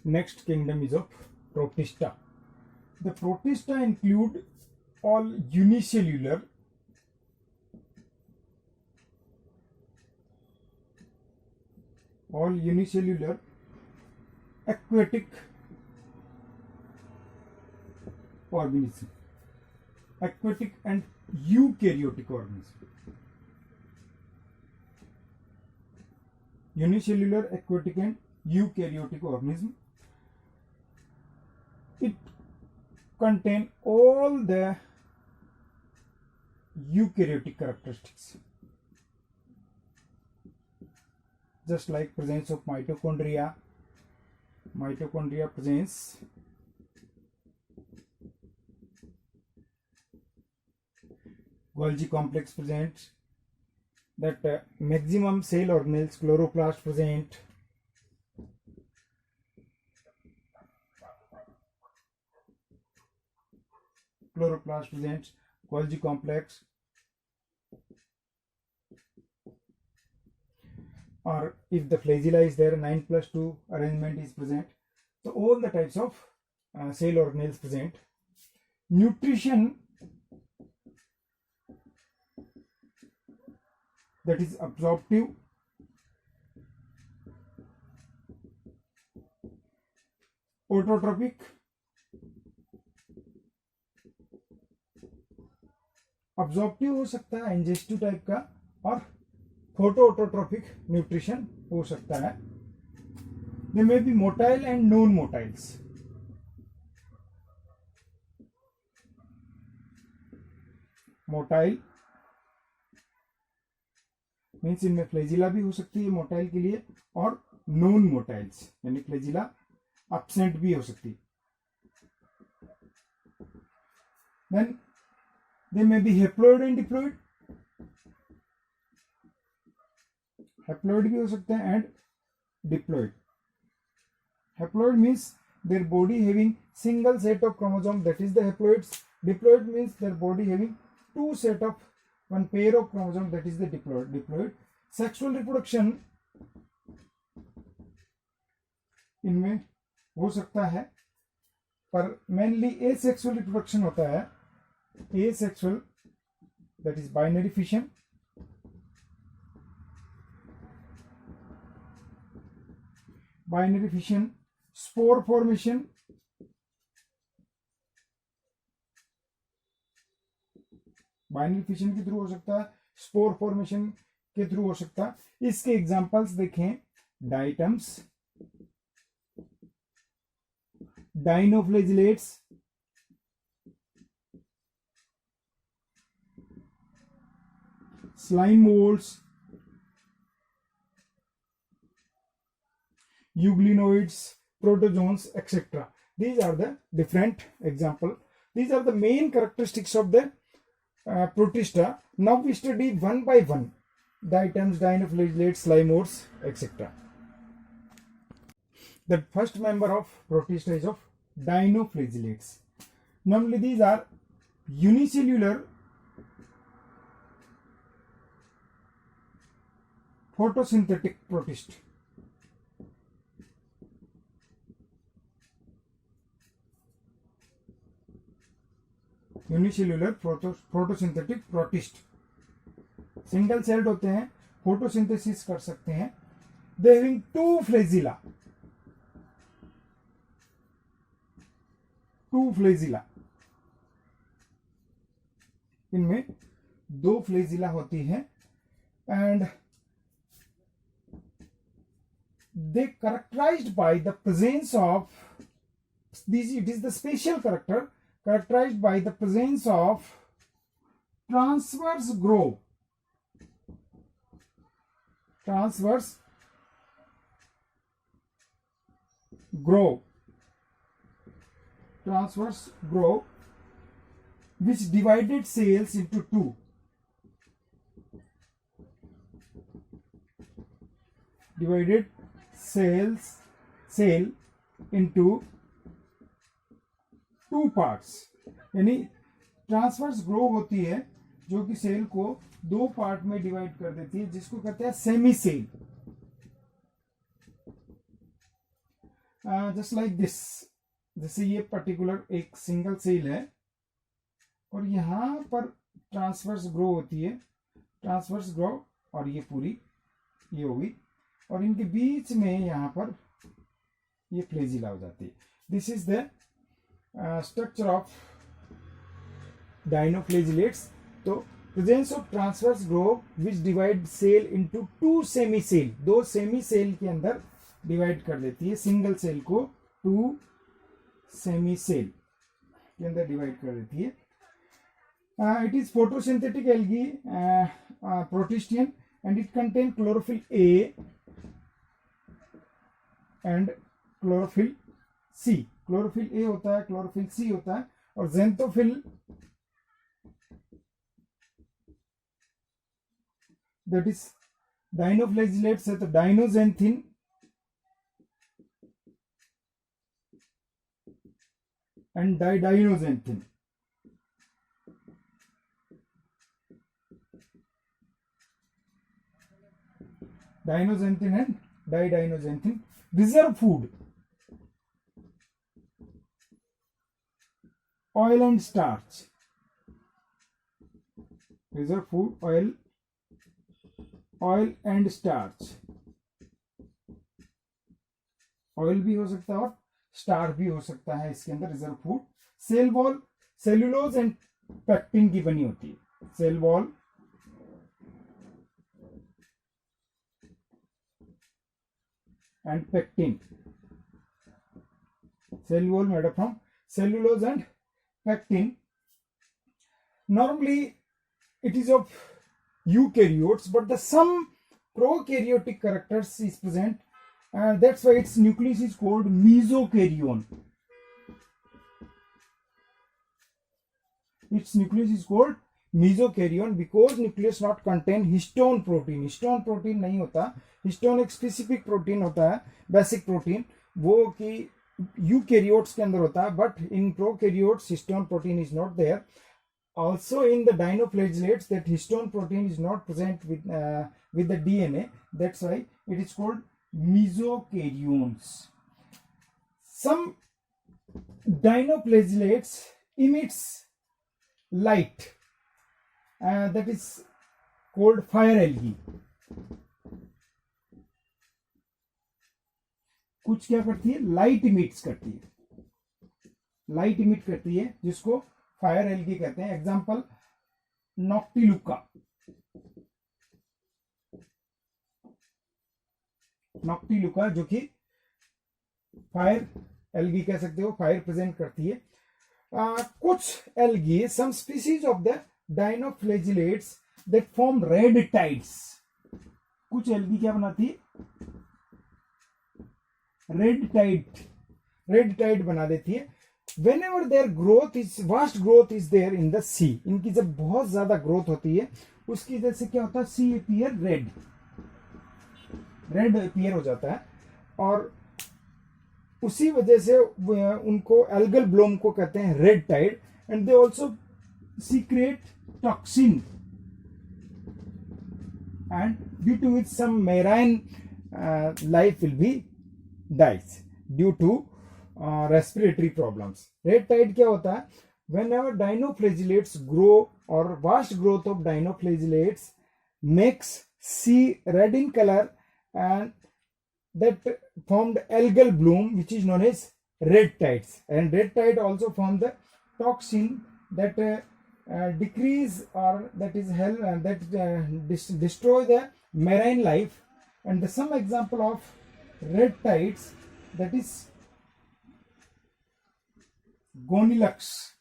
Next kingdom is of Protista. The Protista include all unicellular, aquatic organism, aquatic and eukaryotic organism. Unicellular, aquatic and eukaryotic organism. It contain all the eukaryotic characteristics, just like presence of mitochondria. Mitochondria presence, Golgi complex present, that maximum cell organelles, chloroplast present, Golgi complex, or if the flagella is there, 9+2 arrangement is present. So all the types of cell organelles present. Nutrition, that is absorptive, autotrophic, अब्जॉर्प्टिव हो सकता है ingestive type का, और photo autotrophic nutrition हो सकता है. They may be motile and non motiles. Motile means इनमें flagella भी हो सकती है मोटाइल के लिए, और नॉन मोटाइल्स यानी फ्लैजिला एब्सेंट भी हो सकती है. Then they may be haploid and diploid. Haploid भी हो सकते हैं and diploid. Haploid means their body having single set of chromosome, that is the haploids. Diploid means their body having two set of one pair of chromosome, that is the diploid. Sexual reproduction इनमें हो सकता है, पर mainly asexual reproduction होता है. Asexual, that is binary fission. Spore formation, binary fission के through हो सकता है, स्पोर फॉर्मेशन के थ्रू हो सकता है. इसके एग्जांपल्स देखें, diatoms, dinoflagellates, slime molds, euglenoids, protozoans, etc. These are the different examples. These are the main characteristics of the Protista. Now we study one by one the items, dinoflagellates, slime molds, etc. The first member of Protista is of dinoflagellates. Normally these are unicellular photosynthetic protist. Unicellular photosynthetic protist, single celled होते हैं, photosynthesis कर सकते हैं. They having two flagella, इनमें दो flagella होती हैं, and they characterized by the presence of these. It is the special character characterized by the presence of transverse groove. Transverse groove which divided cells into two. Divided cell into two parts, यानी transverse grow होती है जो कि cell को दो part में divide कर देती है, जिसको कहते हैं semi cell. Just like this, जैसे ये पर्टिकुलर एक सिंगल सेल है और यहाँ पर ट्रांसवर्स ग्रो होती है, ट्रांसवर्स ग्रो, और ये पूरी ये होगी, और इनके बीच में यहाँ पर ये फ्लैजिला हो जाती है. This is the structure of dinoflagellates. तो presence of transverse groove which divide cell into two semi cell, दो सेमी सेल के अंदर डिवाइड कर देती है सिंगल सेल को, टू सेमी सेल के अंदर डिवाइड कर देती है. It is photosynthetic algae protistan and it contain chlorophyll A and chlorophyll C. Chlorophyll A होता है, क्लोरोफिल सी होता है, और ज़ेंथोफिल दैट इज डाइनोफ्लैजिलेट्स है तो dinoxanthin and diadinoxanthin. Dinoxanthin and diadinoxanthin. Reserve food oil and starch. Reserve food oil and starch. Oil भी हो सकता है और स्टार्च भी हो सकता है इसके अंदर reserve food. Cell wall cellulose and pectin की बनी होती है. Cell wall and pectin. Cell wall made up from cellulose and pectin. Normally it is of eukaryotes, but the some prokaryotic characters is present, and that's why its nucleus is called mesokaryon. Its nucleus is called mesokaryon because nucleus not contain histone protein. Histone protein नहीं होता. Histone एक specific protein होता है, basic protein, वो कि eukaryotes के अंदर होता है, but in prokaryotes histone protein is not there. Also in the dinoflagellates that histone protein is not present with the DNA. That's why it is called mesokaryons. Some dinoflagellates emits light that is called fire algae. कुछ क्या करती है, light emits करती है, light emit करती है जिसको fire algae कहते हैं. एग्जांपल नॉक्टिलुका. नॉक्टिलुका जो कि फायर एल्गी कह सकते हो, फायर प्रेजेंट करती है. कुछ algae, some species of the dinoflagellates that form red tides. कुछ एल्गी क्या बनाती है, रेड टाइड बना देती है. whenever their growth is vast growth is there in the sea. इनकी जब बहुत ज्यादा ग्रोथ होती है उसकी वजह से क्या होता है, सी अपीयर रेड अपीयर हो जाता है, और उसी वजह से उनको एल्गल ब्लोम को कहते हैं red tide. And they also secrete toxin and due to which some marine life will be dies due to respiratory problems. Red tide क्या होता है, whenever dinoflagellates grow or vast growth of dinoflagellates makes sea red in color, and that formed algal bloom which is known as red tides. And red tide also form the toxin that decrease or that is hell that destroy the marine life. And the some example of red tides, that is Gonilux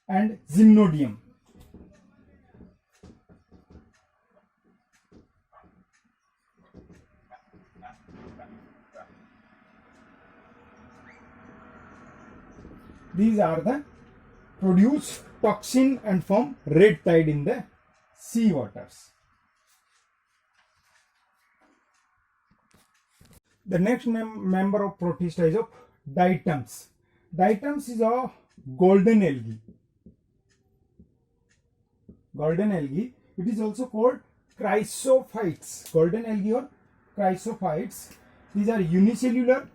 and Zymnodium. These are the produce toxin and form red tide in the sea waters. The next member of Protista is of Diatoms. Diatoms is a golden algae. Golden algae. It is also called chrysophytes. Golden algae or chrysophytes. These are unicellular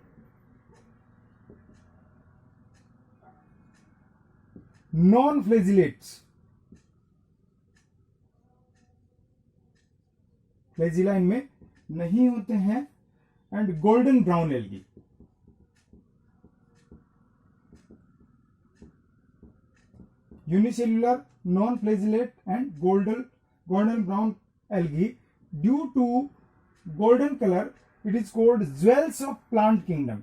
non flagellates, flagella इनमें नहीं होते हैं, and golden brown algae, unicellular non-flagellate and golden brown algae. Due to golden color, it is called jewels of plant kingdom.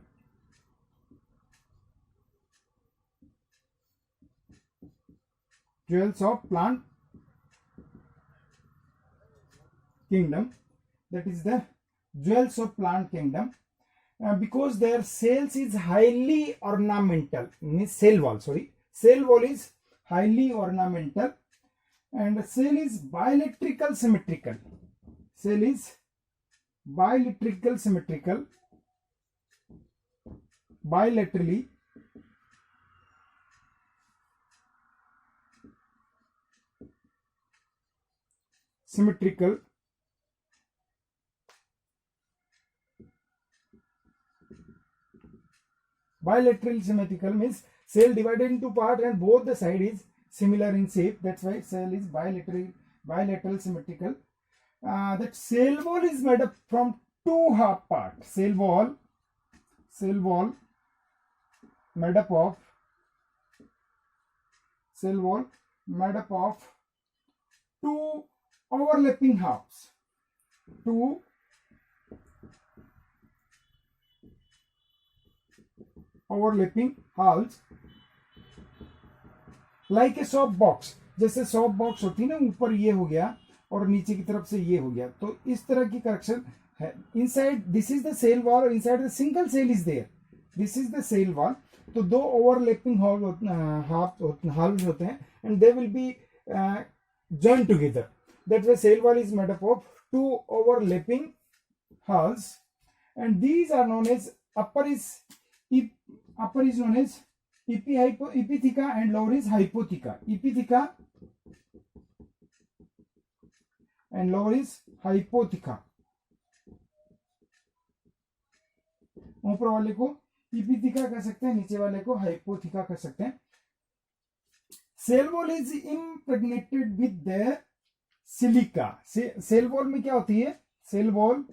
Jewels of plant kingdom, that is the jewels of plant kingdom, because their cells is highly ornamental, means cell wall is highly ornamental, and cell is bilateral symmetrical, cell is bilateral symmetrical, bilaterally symmetrical, bilateral symmetrical means cell divided into part and both the side is similar in shape, that's why cell is bilateral symmetrical. That cell wall is made up from two half parts, cell wall made up of two overlapping halves, two overlapping halves, like a soft box, जैसे soft box होती है ना, ऊपर ये हो गया और नीचे की तरफ से ये हो गया, तो इस तरह की करेक्शन है. Inside this is the cell wall और inside the single cell is there, this is the cell wall. तो दो ओवरलैपिंग हाल्व्स होते हैं and they will be joined together. That way cell wall is made up of two overlapping halves, and these are known as upper is known as epitheca and lower is hypotheca. Epitheca and lower is hypotheca. ऊपर वाले को epitheca कह सकते हैं, नीचे वाले को hypotheca कह सकते हैं. Cell wall is impregnated with the silica. Cell wall में क्या होती है? Cell wall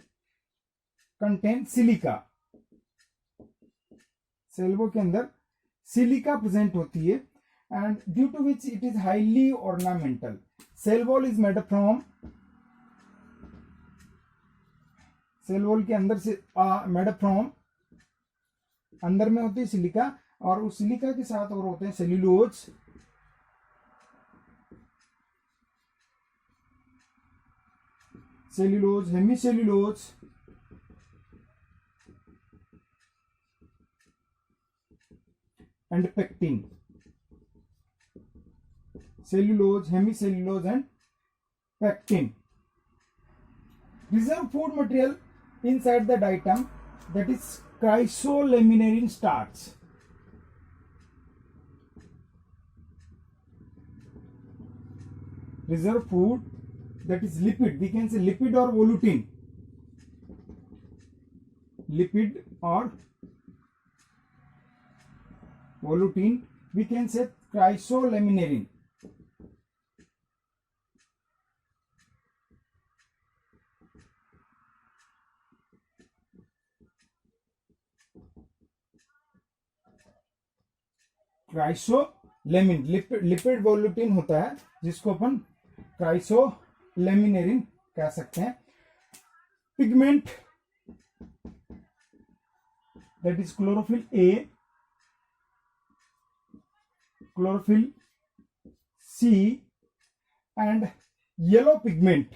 contain silica. Cell wall के अंदर silica present होती है, and due to which it is highly ornamental. Cell wall is made up from, cell wall के अंदर से made up from, अंदर में होती है सिलिका, और उस सिलिका के साथ और होते हैं cellulose, hemicellulose, and pectin. Cellulose, hemicellulose and pectin. Reserve food material inside the diatom, that is chrysolaminarin starch. Reserve food, that is lipid, we can say lipid or volutin. Lipid or volutin, we can say chrysolaminarin. Chrysolamin, lipid volutin होता है जिसको अपन chrysolaminarin कह सकते हैं. Pigment, that is chlorophyll A, chlorophyll C and yellow pigment.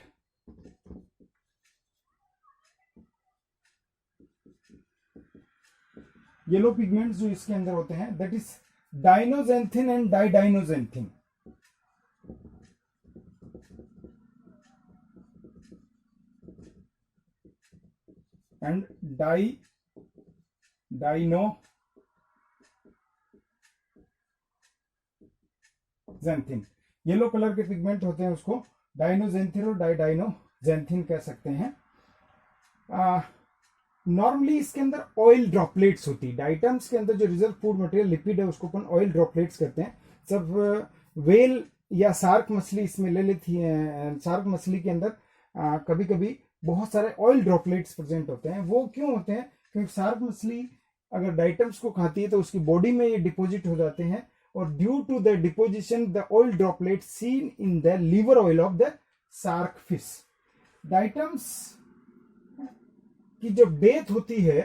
Yellow pigments जो इसके अंदर होते हैं, that is dinoxanthin and diadinoxanthin. And dinoxanthin. Yellow colour के पिगमेंट होते हैं, उसको डाइनोजेंथिन और डाइडाइनोजेंथिन कह सकते हैं. नॉर्मली इसके अंदर ऑयल ड्रॉपलेट्स होती है. डाइटम्स के अंदर जो रिजर्व फूड मटेरियल लिपिड है उसको अपन ऑयल ड्रॉपलेट्स कहते हैं. सब वेल या शार्क मछली इसमें ले लेती है, शार्क मछली के अंदर कभी कभी बहुत सारे ऑयल ड्रॉपलेट्स प्रेजेंट होते हैं। वो क्यों होते हैं? क्योंकि शार्क मछली अगर डाइटम्स को खाती है तो उसकी बॉडी में ये डिपॉजिट हो जाते हैं, और due to the deposition the oil droplet seen in the liver oil of the shark fish. Diatoms की जब डेथ होती है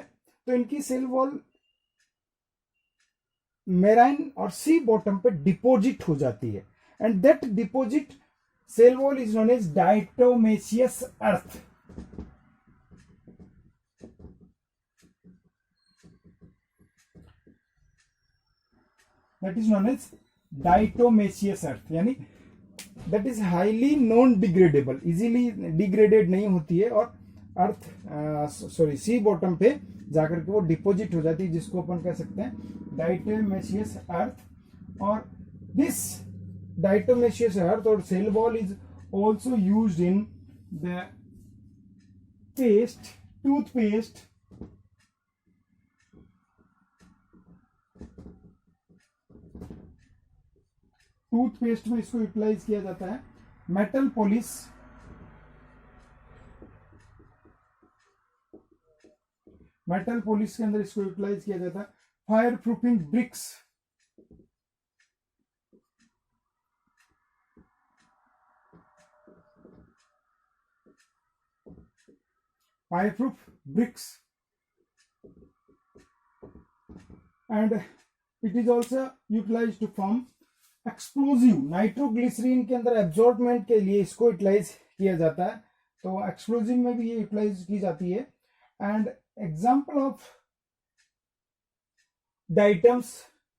तो इनकी सेल वॉल मेराइन और सी बॉटम पे डिपॉजिट हो जाती है, and that deposit cell wall is known as diatomaceous earth. That is known as diatomaceous earth, यानी that is highly non degradable, easily degraded नहीं होती है, और अर्थ सी बॉटम पे जाकर के वो डिपॉजिट हो जाती है, जिसको अपन कह सकते हैं डाइटोमेशियस अर्थ। और दिस डाइटोमेशियस अर्थ और cell wall is also used in the paste, toothpaste, toothpaste में इसको यूटिलाइज किया जाता है। मेटल पॉलिश, मेटल पॉलिश के अंदर इसको यूटिलाइज किया जाता है। Fire proofing bricks, fire proof bricks, and it is also utilise to form explosive. Nitroglycerine के अंदर एब्जॉर्बमेंट के लिए इसको यूटिलाइज किया जाता है, तो एक्सप्लोजिव में भी ये यूटिलाइज की जाती है। And example of diatoms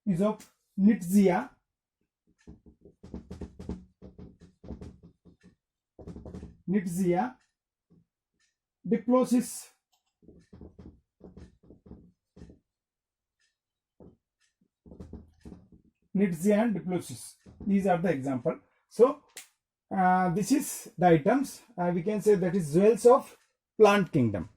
is of Nitzschia, Nitzschia, diplosis, Nitzia and diplosis. These are the example. So this is the items we can say that is jewels of plant kingdom.